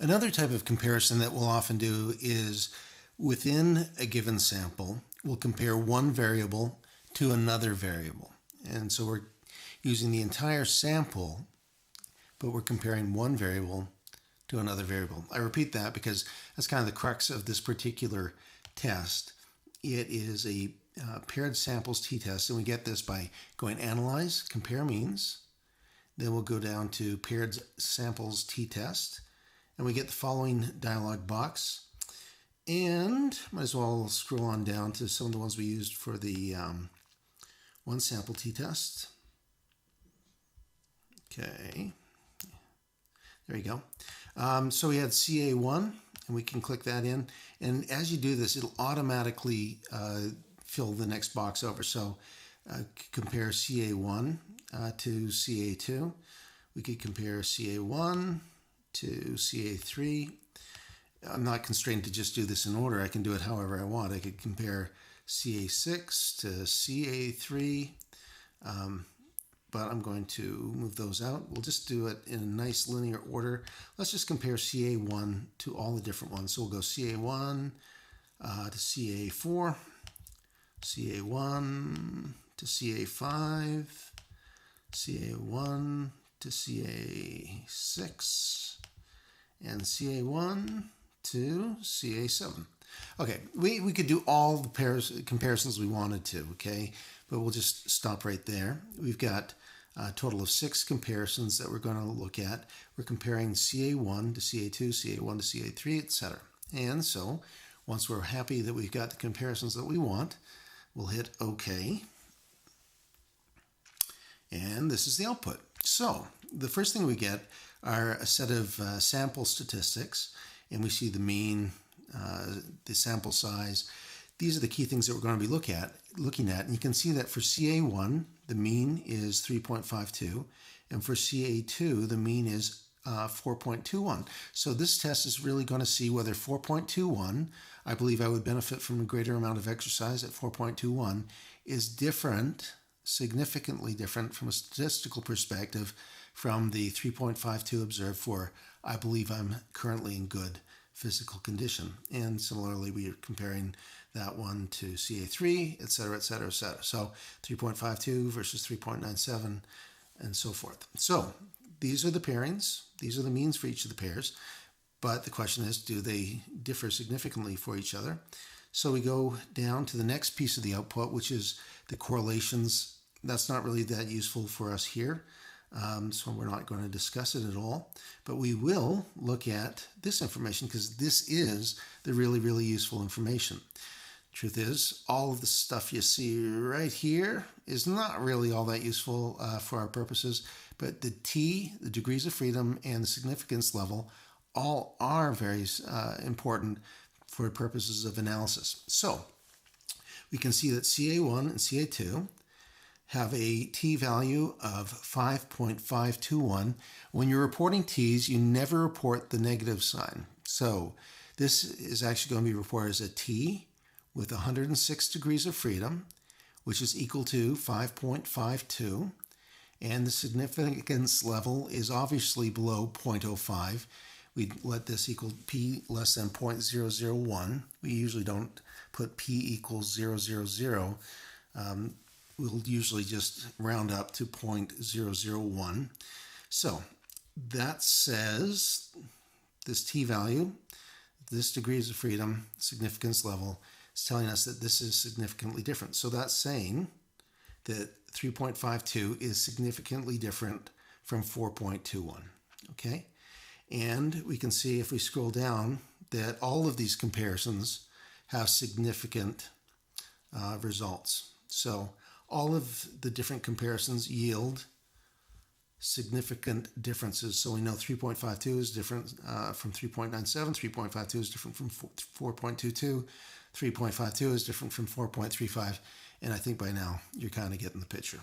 Another type of comparison that we'll often do is within a given sample, we'll compare one variable to another variable. And so we're using the entire sample, but we're comparing one variable to another variable. I repeat that because that's kind of the crux of this particular test. It is a paired samples t-test, and we get this by going analyze, compare means. Then we'll go down to paired samples t-test, and we get the following dialog box. And might as well scroll on down to some of the ones we used for the one sample t-test. Okay, there you go. So we had CA1, and we can click that in. And as you do this, it'll automatically fill the next box over. So compare CA1 to CA2. We could compare CA1 to CA3. I'm not constrained to just do this in order. I can do it however I want. I could compare CA6 to CA3, but I'm going to move those out. We'll just do it in a nice linear order. Let's just compare CA1 to all the different ones. So we'll go CA1 to CA4, CA1 to CA5, CA1 to CA6, and CA1 to CA7. Okay, we could do all the comparisons we wanted to, okay? But we'll just stop right there. We've got a total of 6 comparisons that we're going to look at. We're comparing CA1 to CA2, CA1 to CA3, etc. And so once we're happy that we've got the comparisons that we want, we'll hit OK. And this is the output. So the first thing we get are a set of sample statistics, and we see the mean, the sample size. These are the key things that we're going to be looking at. And you can see that for CA1, the mean is 3.52, and for CA2, the mean is 4.21. So this test is really going to see whether 4.21, I believe I would benefit from a greater amount of exercise at 4.21, is different, significantly different from a statistical perspective from the 3.52 observed for I believe I'm currently in good physical condition. And similarly, we are comparing that one to CA3, et cetera, et cetera, et cetera. So 3.52 versus 3.97 and so forth. So these are the pairings. These are the means for each of the pairs. But the question is, do they differ significantly for each other? So we go down to the next piece of the output, which is the correlations. That's not really that useful for us here. So we're not going to discuss it at all. But we will look at this information because this is the really, really useful information. Truth is, all of the stuff you see right here is not really all that useful for our purposes, but the T, the degrees of freedom, and the significance level all are very important for purposes of analysis. So we can see that CA1 and CA2 have a t-value of 5.521. When you're reporting t's, you never report the negative sign. So this is actually going to be reported as a t with 106 degrees of freedom, which is equal to 5.52. And the significance level is obviously below 0.05. We let this equal p less than 0.001. We usually don't put p equals 000. We'll usually just round up to 0.001. So that says this t-value, this degrees of freedom, significance level, is telling us that this is significantly different. So that's saying that 3.52 is significantly different from 4.21, okay? And we can see if we scroll down that all of these comparisons have significant results. So all of the different comparisons yield significant differences. So we know 3.52 is different from 3.97, 3.52 is different from 4.22, 3.52 is different from 4.35, and I think by now you're kind of getting the picture.